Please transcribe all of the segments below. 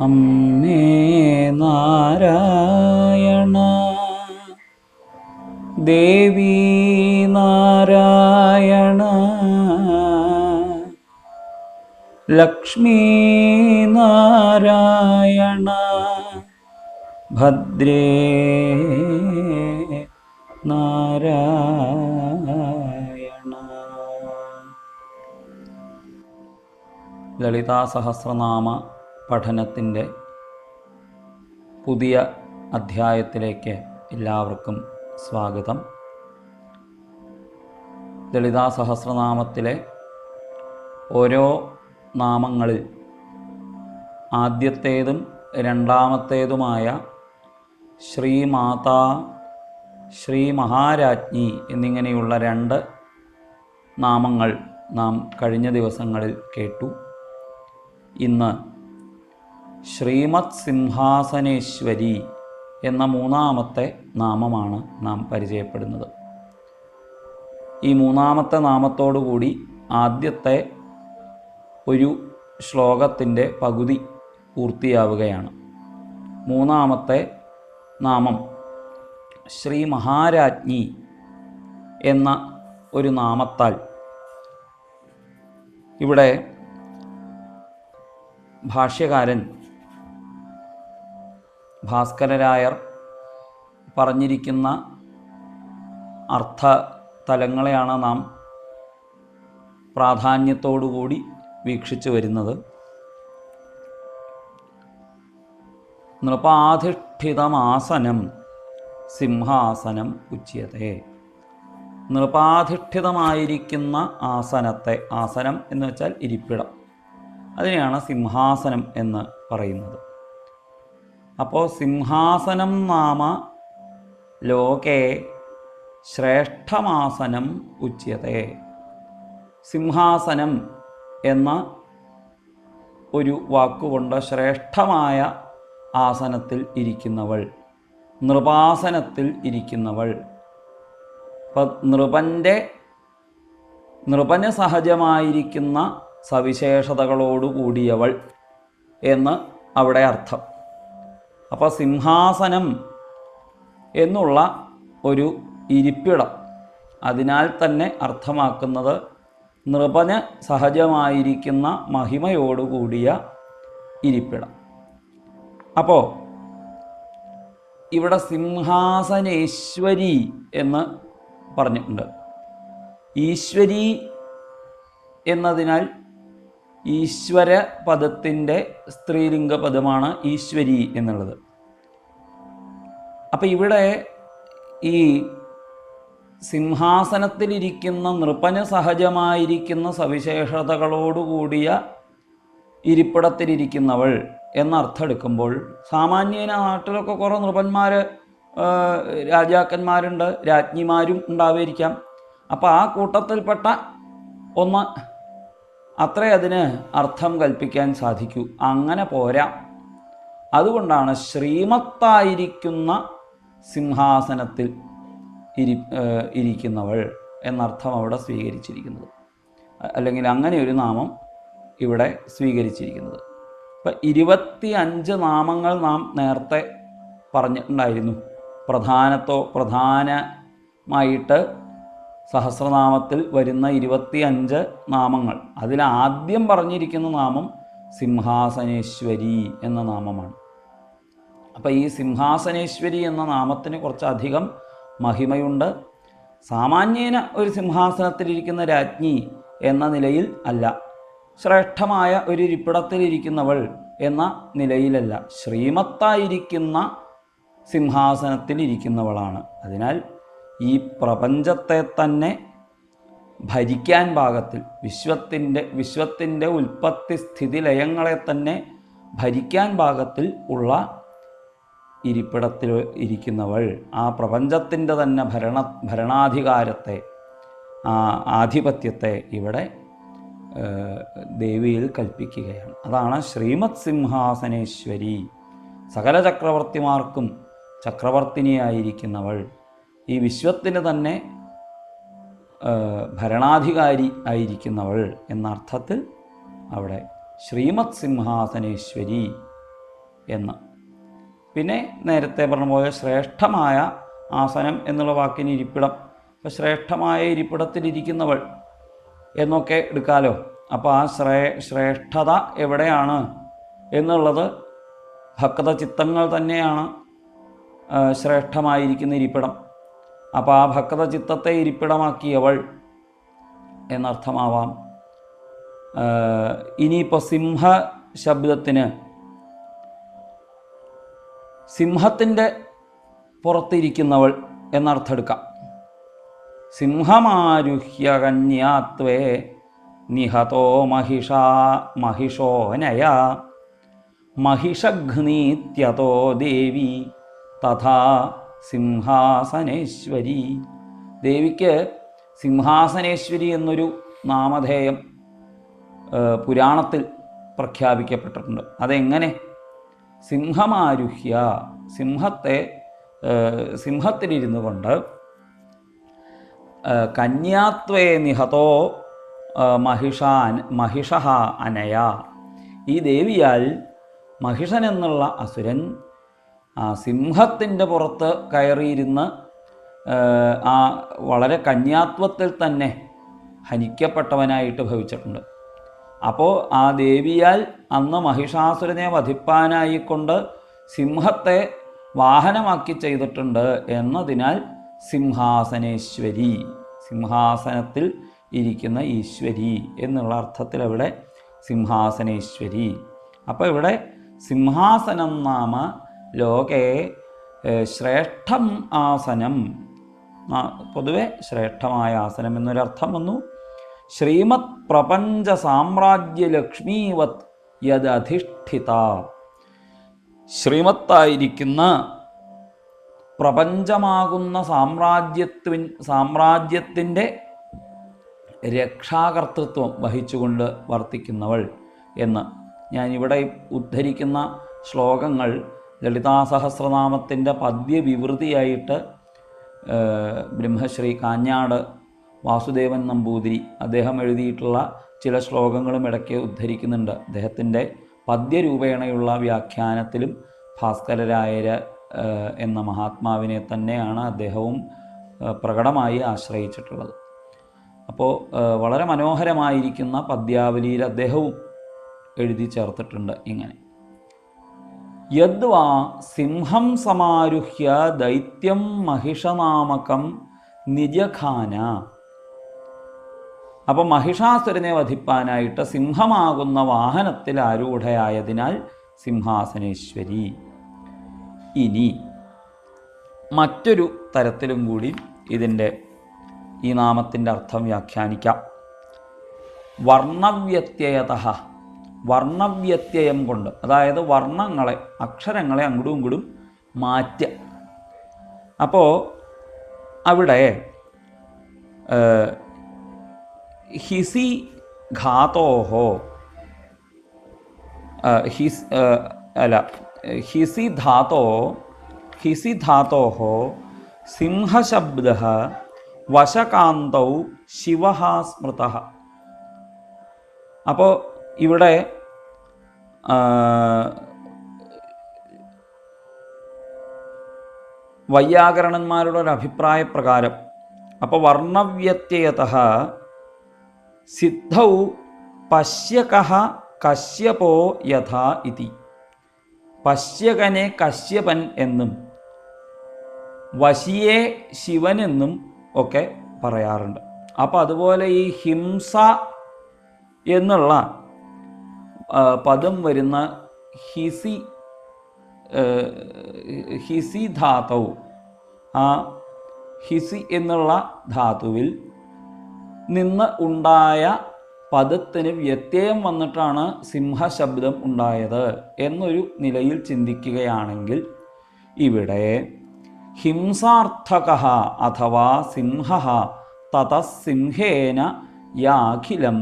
അമ്മേ നാരായണ ദേവി നാരായണ ലക്ഷ്മീ നാരായണ ഭദ്രേ നാരായണ. ലളിതാ സഹസ്രനാമ പഠനത്തിൻ്റെ പുതിയ അധ്യായത്തിലേക്ക് എല്ലാവർക്കും സ്വാഗതം. ലളിതാ സഹസ്രനാമത്തിലെ ഓരോ നാമങ്ങളിൽ ആദ്യത്തേതും രണ്ടാമത്തേതുമായ ശ്രീമാതാ, ശ്രീ മഹാരാജ്ഞി എന്നിങ്ങനെയുള്ള രണ്ട് നാമങ്ങൾ നാം കഴിഞ്ഞ ദിവസങ്ങളിൽ കേട്ടു. ഇന്ന് ശ്രീമത് സിംഹാസനേശ്വരി എന്ന മൂന്നാമത്തെ നാമമാണ് നാം പരിചയപ്പെടുന്നത്. ഈ മൂന്നാമത്തെ നാമത്തോടുകൂടി ആദ്യത്തെ ഒരു ശ്ലോകത്തിൻ്റെ പകുതി പൂർത്തിയാവുകയാണ്. മൂന്നാമത്തെ നാമം ശ്രീ മഹാരാജ്ഞി എന്ന ഒരു നാമത്താൽ ഇവിടെ ഭാഷ്യകാരൻ ഭാസ്കരരായർ പറഞ്ഞിരിക്കുന്ന അർത്ഥതലങ്ങളെയാണ് നാം പ്രാധാന്യത്തോടുകൂടി വീക്ഷിച്ചു വരുന്നത്. നൃപാധിഷ്ഠിതമാസനം സിംഹാസനം ഉച്യത്തെ. നൃപാധിഷ്ഠിതമായിരിക്കുന്ന ആസനത്തെ, ആസനം എന്ന് വെച്ചാൽ ഇരിപ്പിടം, അതിനെയാണ് സിംഹാസനം എന്ന് പറയുന്നത്. അപ്പോൾ സിംഹാസനം നാമ ലോകേ ശ്രേഷ്ഠമാസനം ഉച്യത്തെ. സിംഹാസനം എന്ന ഒരു വാക്കുകൊണ്ട് ശ്രേഷ്ഠമായ ആസനത്തിൽ ഇരിക്കുന്നവൾ, നൃപാസനത്തിൽ ഇരിക്കുന്നവൾ, ഇപ്പം നൃപന് സഹജമായിരിക്കുന്ന സവിശേഷതകളോടുകൂടിയവൾ എന്ന് അവിടെ അർത്ഥം. അപ്പോൾ സിംഹാസനം എന്നുള്ള ഒരു ഇരിപ്പിടം, അതിനാൽ തന്നെ അർത്ഥമാക്കുന്നത് നൃപന് സഹജമായിരിക്കുന്ന മഹിമയോടുകൂടിയ ഇരിപ്പിടം. അപ്പോൾ ഇവിടെ സിംഹാസനേശ്വരി എന്ന് പറഞ്ഞിട്ടുണ്ട്. ഈശ്വരി എന്നതിനാൽ ഈശ്വര പദത്തിൻ്റെ സ്ത്രീലിംഗ പദമാണ് ഈശ്വരി എന്നുള്ളത്. അപ്പം ഇവിടെ ഈ സിംഹാസനത്തിലിരിക്കുന്ന നൃപന് സഹജമായിരിക്കുന്ന സവിശേഷതകളോടുകൂടിയ ഇരിപ്പിടത്തിലിരിക്കുന്നവൾ എന്നർത്ഥമെടുക്കുമ്പോൾ, സാമാന്യേന നാട്ടിലൊക്കെ കുറേ നൃപന്മാർ, രാജാക്കന്മാരുണ്ട്, രാജ്ഞിമാരും ഉണ്ടാവുമായിരിക്കാം. അപ്പോൾ ആ കൂട്ടത്തിൽപ്പെട്ട ഒന്ന് അത്രേ അതിന് അർത്ഥം കൽപ്പിക്കാൻ സാധിക്കൂ. അങ്ങനെ പോരാ. അതുകൊണ്ടാണ് ശ്രീമത്തായിരിക്കുന്ന സിംഹാസനത്തിൽ ഇരിക്കുന്നവൾ എന്നർത്ഥം അവിടെ സ്വീകരിച്ചിരിക്കുന്നത്, അല്ലെങ്കിൽ അങ്ങനെ ഒരു നാമം ഇവിടെ സ്വീകരിച്ചിരിക്കുന്നത്. ഇപ്പം 25 നാമങ്ങൾ നാം നേരത്തെ പറഞ്ഞിട്ടുണ്ടായിരുന്നു. പ്രധാനമായിട്ട് സഹസ്രനാമത്തിൽ വരുന്ന 25 നാമങ്ങൾ. അതിലാദ്യം പറഞ്ഞിരിക്കുന്ന നാമം സിംഹാസനേശ്വരി എന്ന നാമമാണ്. അപ്പോൾ ഈ സിംഹാസനേശ്വരി എന്ന നാമത്തിന് കുറച്ചധികം മഹിമയുണ്ട്. സാമാന്യേന ഒരു സിംഹാസനത്തിലിരിക്കുന്ന രാജ്ഞി എന്ന നിലയിൽ അല്ല, ശ്രേഷ്ഠമായ ഒരു ഇരിപ്പിടത്തിലിരിക്കുന്നവൾ എന്ന നിലയിലല്ല, ശ്രീമത്തായിരിക്കുന്ന സിംഹാസനത്തിലിരിക്കുന്നവളാണ്. അതിനാൽ ഈ പ്രപഞ്ചത്തെ തന്നെ ഭരിക്കാൻ പാകത്തിൽ, വിശ്വത്തിൻ്റെ ഉൽപ്പത്തി സ്ഥിതി ലയങ്ങളെ തന്നെ ഭരിക്കാൻ പാകത്തിൽ ഉള്ള ഇരിപ്പിടത്തിൽ ഇരിക്കുന്നവൾ, ആ പ്രപഞ്ചത്തിൻ്റെ തന്നെ ഭരണാധികാരത്തെ, ആധിപത്യത്തെ ഇവിടെ ദേവിയിൽ കൽപ്പിക്കുകയാണ്. അതാണ് ശ്രീമത് സിംഹാസനേശ്വരി. സകല ചക്രവർത്തിമാർക്കും ചക്രവർത്തിനിയായിരിക്കുന്നവൾ, ഈ വിശ്വത്തിന് തന്നെ ഭരണാധികാരി ആയിരിക്കുന്നവൾ എന്ന അർത്ഥത്തിൽ അവിടെ ശ്രീമത് സിംഹാസനേശ്വരി എന്ന്. പിന്നെ നേരത്തെ പറഞ്ഞ പോലെ ശ്രേഷ്ഠമായ ആസനം എന്നുള്ള വാക്കിന് ഇരിപ്പിടം, അപ്പോൾ ശ്രേഷ്ഠമായ ഇരിപ്പിടത്തിലിരിക്കുന്നവൾ എന്നൊക്കെ എടുക്കാമല്ലോ. അപ്പോൾ ആ ശ്രേഷ്ഠത എവിടെയാണ് എന്നുള്ളത് ഭക്ത ചിത്തങ്ങൾ തന്നെയാണ് ശ്രേഷ്ഠമായിരിക്കുന്ന ഇരിപ്പിടം. അപ്പോൾ ആ ഭക്ത ചിത്തത്തെ ഇരിപ്പിടമാക്കിയവൾ എന്നർത്ഥമാവാം. ഇനിയിപ്പോൾ സിംഹ ശബ്ദത്തിന് സിംഹത്തിൻ്റെ പുറത്തിരിക്കുന്നവൾ എന്നർത്ഥമെടുക്കാം. സിംഹമാരുഹ്യ കന്യാത്വേ നിഹതോ മഹിഷോനയ മഹിഷഘ്നീത്യതോ ദേവി തഥാ സിംഹാസനേശ്വരി. ദേവിക്ക് സിംഹാസനേശ്വരി എന്നൊരു നാമധേയം പുരാണത്തിൽ പ്രഖ്യാപിക്കപ്പെട്ടിട്ടുണ്ട്. അതെങ്ങനെ? സിംഹമാരുഹ്യ, സിംഹത്തിലിരുന്നു കൊണ്ട് കന്യാത്വേ നിഹതോ മഹിഷ അനയ, ഈ ദേവിയാൽ മഹിഷൻ എന്നുള്ള അസുരൻ സിംഹത്തിൻ്റെ പുറത്ത് കയറിയിരുന്ന് ആ വളരെ കന്യാത്വത്തിൽ തന്നെ ഹനിക്കപ്പെട്ടവനായിട്ട് ഭവിച്ചിട്ടുണ്ട്. അപ്പോൾ ആ ദേവിയാൽ അന്ന് മഹിഷാസുരനെ വധിപ്പാനായിക്കൊണ്ട് സിംഹത്തെ വാഹനമാക്കി ചെയ്തിട്ടുണ്ട് എന്നതിനാൽ സിംഹാസനേശ്വരി, സിംഹാസനത്തിൽ ഇരിക്കുന്ന ഈശ്വരി എന്നുള്ള അർത്ഥത്തിൽ അവിടെ സിംഹാസനേശ്വരി. അപ്പോൾ ഇവിടെ സിംഹാസനം നാമ ലോകേ ശ്രേഷ്ഠം ആസനം, പൊതുവെ ശ്രേഷ്ഠമായ ആസനം എന്നൊരർത്ഥം വന്നു. ശ്രീമത് പ്രപഞ്ച സാമ്രാജ്യലക്ഷ്മീവത് യദധിഷ്ഠിത, ശ്രീമത്തായിരിക്കുന്ന പ്രപഞ്ചമാകുന്ന സാമ്രാജ്യത്തിൻ്റെ രക്ഷാകർത്തൃത്വം വഹിച്ചുകൊണ്ട് വർത്തിക്കുന്നവൾ എന്ന്. ഞാനിവിടെ ഉദ്ധരിക്കുന്ന ശ്ലോകങ്ങൾ ലളിതാസഹസ്രനാമത്തിൻ്റെ പദ്യവിവൃതിയായിട്ട് ബ്രഹ്മശ്രീ കാഞ്ഞാട് വാസുദേവൻ നമ്പൂതിരി അദ്ദേഹം എഴുതിയിട്ടുള്ള ചില ശ്ലോകങ്ങളും ഇടയ്ക്ക് ഉദ്ധരിക്കുന്നുണ്ട്. അദ്ദേഹത്തിൻ്റെ പദ്യരൂപേണയുള്ള വ്യാഖ്യാനത്തിലും ഭാസ്കരരായർ എന്ന മഹാത്മാവിനെ തന്നെയാണ് അദ്ദേഹവും പ്രകടമായി ആശ്രയിച്ചിട്ടുള്ളത്. അപ്പോൾ വളരെ മനോഹരമായിരിക്കുന്ന പദ്യാവലിയിൽ അദ്ദേഹവും എഴുതി ചേർത്തിട്ടുണ്ട് ഇങ്ങനെ: യദ്വാ സിംഹം സമാരുഹ്യ ദൈത്യം മഹിഷനാമകം നിജഖാന. അപ്പോൾ മഹിഷാസുരനെ വധിപ്പാനായിട്ട് സിംഹമാകുന്ന വാഹനത്തിൽ ആരൂഢയായതിനാൽ സിംഹാസനേശ്വരി. ഇനി മറ്റൊരു തരത്തിലും കൂടി ഈ നാമത്തിൻ്റെ അർത്ഥം വ്യാഖ്യാനിക്കാം. വർണ്ണവ്യത്യയതഃ, വർണ്ണവ്യത്യയം കൊണ്ട്, അതായത് വർണ്ണങ്ങളെ, അക്ഷരങ്ങളെ അങ്ങോട്ടും ഇങ്ങോട്ടും മാറ്റുക. അപ്പോൾ അവിടെ ഹിസി ഘാതോഹോ ഹിസി ധാതോഹോ സിംഹശബ്ദഃ വശകാന്തൗ ശിവഃ സ്മൃതഃ. അപ്പോൾ ഇവിടെ വൈയാകരണന്മാരുടെ ഒരു അഭിപ്രായപ്രകാരം, അപ്പോൾ വർണ്ണവ്യത്യയതഃ സിദ്ധൗ പശ്യകഃ കശ്യപോ യഥാ ഇതി. പശ്യകനെ കശ്യപൻ എന്നും വശിയെ ശിവനെന്നും ഒക്കെ പറയാറുണ്ട്. അപ്പോൾ അതുപോലെ ഈ ഹിംസ എന്നുള്ള പദം വരുന്ന ഹിസി ധാതു, ആ ഹിസി എന്നുള്ള ധാതുവിൽ നിന്ന് ഉണ്ടായ പദത്തിന് വ്യത്യയം വന്നിട്ടാണ് സിംഹശബ്ദം ഉണ്ടായത് എന്നൊരു നിലയിൽ ചിന്തിക്കുകയാണെങ്കിൽ ഇവിടെ ഹിംസാർത്ഥകഃ അഥവാ സിംഹഃ തതസിംഹേന യാഖിലം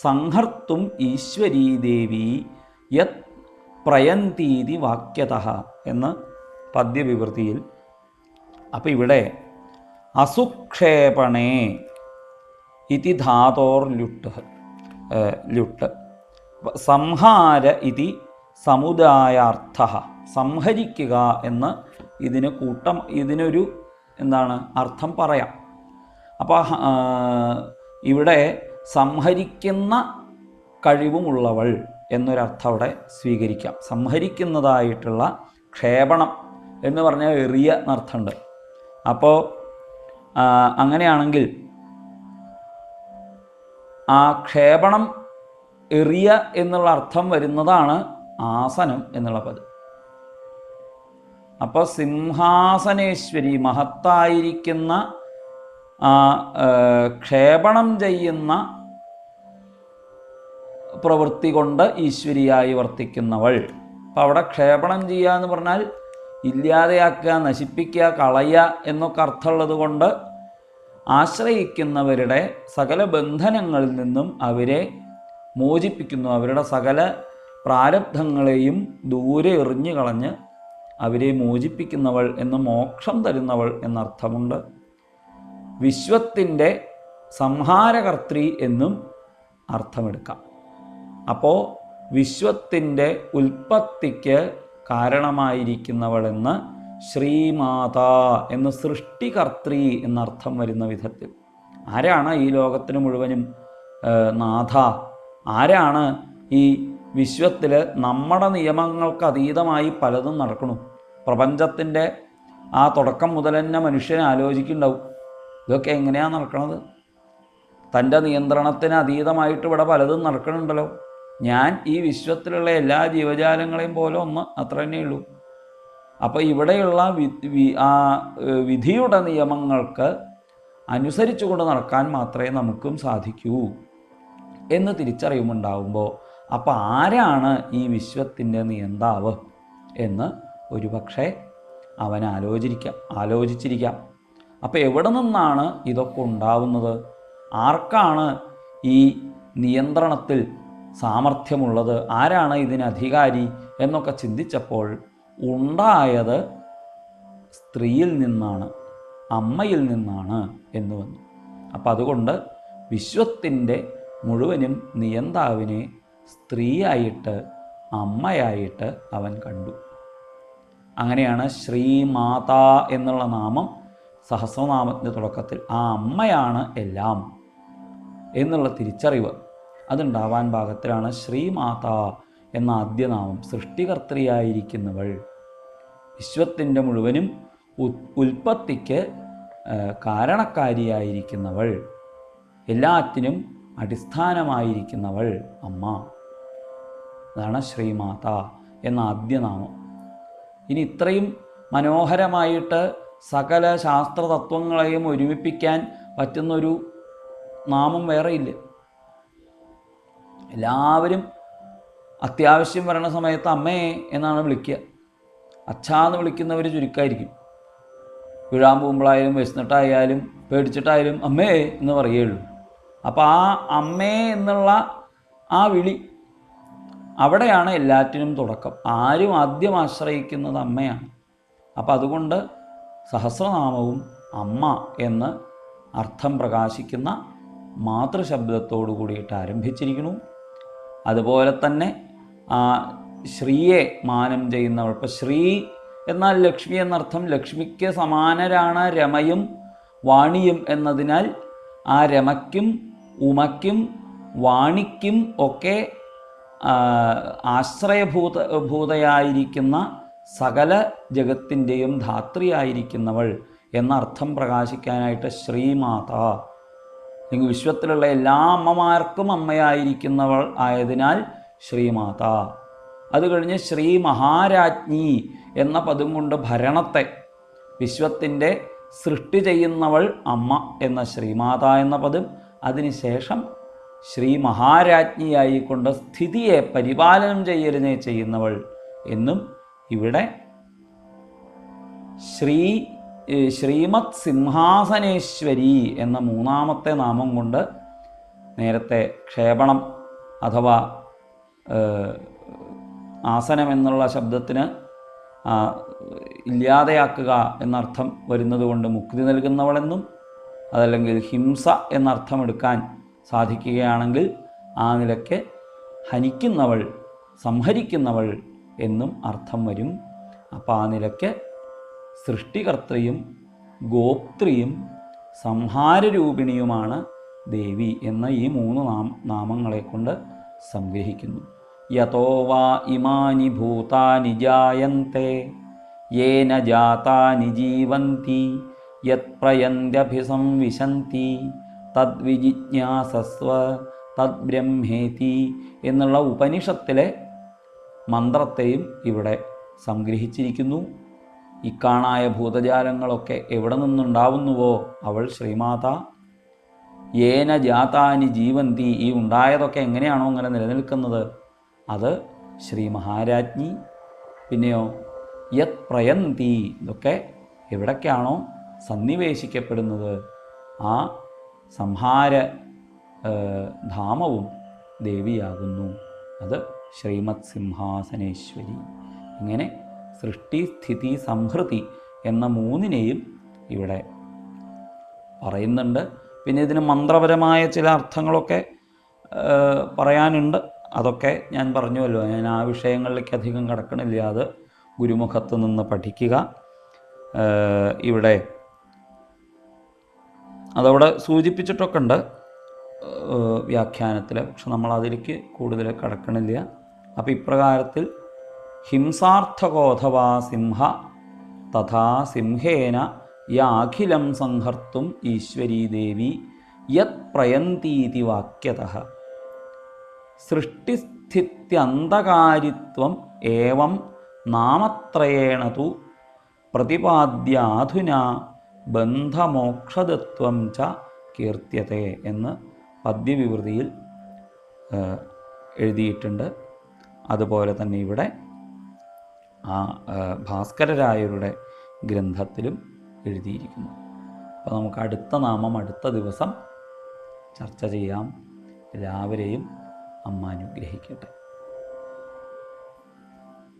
സംഹർത്തും ഈശ്വരീ ദേവി യത് പ്രയന്തീതി വാക്യതഃ എന്ന് പദ്യവിവൃത്തിയിൽ. അപ്പം ഇവിടെ അസുക്ഷേപണേ ഇതി ധാതോർ ലുട്ട് സംഹാര ഇതി സമുദായാർത്ഥ, സംഹരിക്കുക എന്ന് ഇതിനൊരു എന്താണ് അർത്ഥം പറയാം. അപ്പോൾ ഇവിടെ സംഹരിക്കുന്ന കഴിവുമുള്ളവൾ എന്നൊരർത്ഥം അവിടെ സ്വീകരിക്കാം. സംഹരിക്കുന്നതായിട്ടുള്ള ക്ഷേപണം എന്ന് പറഞ്ഞാൽ എറിയ എന്നർത്ഥമുണ്ട്. അപ്പോൾ അങ്ങനെയാണെങ്കിൽ ആ ക്ഷേപണം എറിയ എന്നുള്ള അർത്ഥം വരുന്നതാണ് ആസനം എന്നുള്ള പദം. അപ്പോൾ സിംഹാസനേശ്വരി, മഹത്തായിരിക്കുന്ന ക്ഷേപണം ചെയ്യുന്ന പ്രവൃത്തി കൊണ്ട് ഈശ്വരിയായി വർത്തിക്കുന്നവൾ. അപ്പം അവിടെ ക്ഷേപണം ചെയ്യുക എന്ന് പറഞ്ഞാൽ ഇല്ലാതെയാക്കുക, നശിപ്പിക്കുക, കളയുക എന്നൊക്കെ അർത്ഥമുള്ളത് കൊണ്ട് ആശ്രയിക്കുന്നവരുടെ സകല ബന്ധനങ്ങളിൽ നിന്നും അവരെ മോചിപ്പിക്കുന്നു. അവരുടെ സകല പ്രാരബ്ധങ്ങളെയും ദൂരെ എറിഞ്ഞു കളഞ്ഞ് അവരെ മോചിപ്പിക്കുന്നവൾ എന്ന്, മോക്ഷം തരുന്നവൾ എന്നർത്ഥമുണ്ട്. വിശ്വത്തിൻ്റെ സംഹാരകർത്രി എന്നും അർത്ഥമെടുക്കാം. അപ്പോൾ വിശ്വത്തിൻ്റെ ഉൽപ്പത്തിക്ക് കാരണമായിരിക്കുന്നവളെന്ന് ശ്രീമാത എന്ന്, സൃഷ്ടികർത്രി എന്നർത്ഥം വരുന്ന വിധത്തിൽ. ആരാണ് ഈ ലോകത്തിന് മുഴുവനും നാഥ? ആരാണ് ഈ വിശ്വത്തിൽ നമ്മുടെ നിയമങ്ങൾക്ക് അതീതമായി പലതും നടക്കണു? പ്രപഞ്ചത്തിൻ്റെ ആ തുടക്കം മുതൽ തന്നെ മനുഷ്യൻ ആലോചിക്കുന്നുണ്ടാവും, ഇതൊക്കെ എങ്ങനെയാണ് നടക്കണത്? തൻ്റെ നിയന്ത്രണത്തിന് അതീതമായിട്ട് ഇവിടെ പലതും നടക്കണുണ്ടല്ലോ. ഞാൻ ഈ വിശ്വത്തിലുള്ള എല്ലാ ജീവജാലങ്ങളെയും പോലെ ഒന്ന്, അത്ര തന്നെയുള്ളൂ. അപ്പോൾ ഇവിടെയുള്ള വിധിയുടെ നിയമങ്ങൾക്ക് അനുസരിച്ചുകൊണ്ട് നടക്കാൻ മാത്രമേ നമുക്കും സാധിക്കൂ എന്ന് തിരിച്ചറിവുണ്ടാവുമ്പോൾ, അപ്പോൾ ആരാണ് ഈ വിശ്വത്തിൻ്റെ നിയന്താവ് എന്ന് ഒരുപക്ഷെ അവൻ ആലോചിച്ചിരിക്കാം. അപ്പോൾ എവിടെ നിന്നാണ് ഇതൊക്കെ ഉണ്ടാവുന്നത്? ആർക്കാണ് ഈ നിയന്ത്രണത്തിൽ സാമർഥ്യമുള്ളത്? ആരാണ് ഇതിന് അധികാരി എന്നൊക്കെ ചിന്തിച്ചപ്പോൾ ഉണ്ടായത് സ്ത്രീയിൽ നിന്നാണ്, അമ്മയിൽ നിന്നാണ് എന്ന് വന്നു. അപ്പം അതുകൊണ്ട് വിശ്വത്തിൻ്റെ മുഴുവനും നിയന്താവിനെ സ്ത്രീയായിട്ട്, അമ്മയായിട്ട് അവൻ കണ്ടു. അങ്ങനെയാണ് ശ്രീമാത എന്നുള്ള നാമം സഹസ്രനാമത്തിൻ്റെ തുടക്കത്തിൽ ആ അമ്മയാണ് എല്ലാം എന്നുള്ള തിരിച്ചറിവ് അതുണ്ടാവാൻ പാകത്തിലാണ് ശ്രീമാത എന്ന ആദ്യനാമം. സൃഷ്ടികർത്തൃയായിരിക്കുന്നവൾ, വിശ്വത്തിൻ്റെ മുഴുവനും ഉൽപ്പത്തിക്ക് കാരണക്കാരിയായിരിക്കുന്നവൾ, എല്ലാറ്റിനും അടിസ്ഥാനമായിരിക്കുന്നവൾ അമ്മ. അതാണ് ശ്രീമാത എന്ന ആദ്യനാമം. ഇനി ഇത്രയും മനോഹരമായിട്ട് സകല ശാസ്ത്രതത്വങ്ങളെയും ഒരുമിപ്പിക്കാൻ പറ്റുന്നൊരു നാമം വേറെയില്ല. എല്ലാവരും അത്യാവശ്യം വരണ സമയത്ത് അമ്മേ എന്നാണ് വിളിക്കുക. അച്ഛാന്ന് വിളിക്കുന്നവർ ചുരുക്കമായിരിക്കും. വീഴാൻ പോകുമ്പോഴായാലും വിശന്നിട്ടായാലും പേടിച്ചിട്ടായാലും അമ്മേ എന്ന് പറയുകയുള്ളൂ. അപ്പോൾ ആ അമ്മേ എന്നുള്ള ആ വിളി, അവിടെയാണ് എല്ലാറ്റിനും തുടക്കം. ആരും ആദ്യം ആശ്രയിക്കുന്നത് അമ്മയാണ്. അപ്പം അതുകൊണ്ട് സഹസ്രനാമവും അമ്മ എന്ന് അർത്ഥം പ്രകാശിക്കുന്ന മാതൃശബ്ദത്തോടു കൂടിയിട്ട് ആരംഭിച്ചിരിക്കുന്നു. അതുപോലെ തന്നെ ശ്രീയെ മാനം ചെയ്യുന്നവൾ. ഇപ്പോൾ ശ്രീ എന്നാൽ ലക്ഷ്മി എന്നർത്ഥം. ലക്ഷ്മിക്ക് സമാനരാണ് രമയും വാണിയും എന്നതിനാൽ ആ രമയ്ക്കും ഉമയ്ക്കും വാണിക്കും ഒക്കെ ആശ്രയഭൂതയായിരിക്കുന്ന സകല ജഗത്തിൻ്റെയും ധാത്രിയായിരിക്കുന്നവൾ എന്നർത്ഥം പ്രകാശിക്കാനായിട്ട് ശ്രീമാത, അല്ലെങ്കിൽ വിശ്വത്തിലുള്ള എല്ലാ അമ്മമാർക്കും അമ്മയായിരിക്കുന്നവൾ ആയതിനാൽ ശ്രീമാത. അത് കഴിഞ്ഞ് ശ്രീ മഹാരാജ്ഞി എന്ന പദം കൊണ്ട് ഭരണത്തെ, വിശ്വത്തിൻ്റെ സൃഷ്ടി ചെയ്യുന്നവൾ അമ്മ എന്ന ശ്രീമാത എന്ന പദം, അതിനുശേഷം ശ്രീ മഹാരാജ്ഞിയായിക്കൊണ്ട് സ്ഥിതിയെ പരിപാലനം ചെയ്യലിനെ ചെയ്യുന്നവൾ എന്നും ഇവിടെ ശ്രീമത് സിംഹാസനേശ്വരി എന്ന മൂന്നാമത്തെ നാമം കൊണ്ട് നേരത്തെ ക്ഷേപണം അഥവാ ആസനം എന്നുള്ള ശബ്ദത്തിന് ഇല്ലാതെയാക്കുക എന്നർത്ഥം വരുന്നതുകൊണ്ട് മുക്തി നൽകുന്നവളെന്നും, അതല്ലെങ്കിൽ ഹിംസ എന്നർത്ഥം എടുക്കാൻ സാധിക്കുകയാണെങ്കിൽ ആ നിലയ്ക്ക് ഹനിക്കുന്നവൾ സംഹരിക്കുന്നവൾ എന്നും അർത്ഥം വരും. അപ്പോൾ ആ നിലയ്ക്ക് സൃഷ്ടികർത്തയും ഗോപ്ത്രിയും സംഹാരരൂപിണിയുമാണ് ദേവി എന്ന ഈ 3 നാമങ്ങളെ കൊണ്ട് സംഗ്രഹിക്കുന്നു. യതോ വാ ഇമാനി ഭൂതാനി ജായന്തെ യേന ജാതാനി ജീവന്തി യത് പ്രയന്ത്യഭിസംവിശന്തി തദ്വിജിജ്ഞാസസ്വ തദ്ബ്രഹ്മേതി എന്നുള്ള ഉപനിഷത്തിലെ മന്ത്രത്തെയും ഇവിടെ സംഗ്രഹിച്ചിരിക്കുന്നു. ഇക്കാണായ ഭൂതജാലങ്ങളൊക്കെ എവിടെ നിന്നുണ്ടാവുന്നുവോ അവൾ ശ്രീമാത. യേന ജാതാനി ജീവന്തി, ഈ ഉണ്ടായതൊക്കെ എങ്ങനെയാണോ അങ്ങനെ നിലനിൽക്കുന്നത് അത് ശ്രീ മഹാരാജ്ഞി. പിന്നെയോ യത് പ്രയന്തി, ഇതൊക്കെ എവിടേക്കാണോ സന്നിവേശിക്കപ്പെടുന്നത് ആ സംഹാര ധാമവും ദേവിയാകുന്നു. അത് ശ്രീമത് സിംഹാസനേശ്വരി. ഇങ്ങനെ സൃഷ്ടി സ്ഥിതി സംഹൃതി എന്ന 3നെയും ഇവിടെ പറയുന്നുണ്ട്. പിന്നെ ഇതിന് മന്ത്രപരമായ ചില അർത്ഥങ്ങളൊക്കെ പറയാനുണ്ട്. അതൊക്കെ ഞാൻ പറഞ്ഞുവല്ലോ, ഞാൻ ആ വിഷയങ്ങളിലേക്ക് അധികം കടക്കണില്ല. അത് ഗുരുമുഖത്ത് നിന്ന് പഠിക്കുക. ഇവിടെ അതവിടെ സൂചിപ്പിച്ചിട്ടൊക്കെ ഉണ്ട് വ്യാഖ്യാനത്തിൽ, പക്ഷെ നമ്മളതിലേക്ക് കൂടുതൽ കടക്കണില്ല. അപ്പോൾ ഇപ്രകാരത്തിൽ ഹിംസാർത്ഥകോധവാ സിംഹ തഥാ സിംഹേന യാഖിലം സംഹർത്തും ഈശ്വരീ ദേവി യത് പ്രയന്തീതി വാക്യതഃ സൃഷ്ടിസ്ഥിത്യന്തകാരിത്വം ഏവം നാമത്രയേണ തു പ്രതിപാദ്യാധുനാ ബന്ധമോക്ഷതത്വം ച കീർത്യത്തെ എന്ന് പദ്യവിവൃതിയിൽ എഴുതിയിട്ടുണ്ട്. അതുപോലെ തന്നെ ഇവിടെ ആ ഭാസ്കരരായരുടെ ഗ്രന്ഥത്തിലും എഴുതിയിരിക്കുന്നു. അപ്പോൾ നമുക്ക് അടുത്ത നാമം അടുത്ത ദിവസം ചർച്ച ചെയ്യാം. എല്ലാവരെയും അമ്മ അനുഗ്രഹിക്കട്ടെ.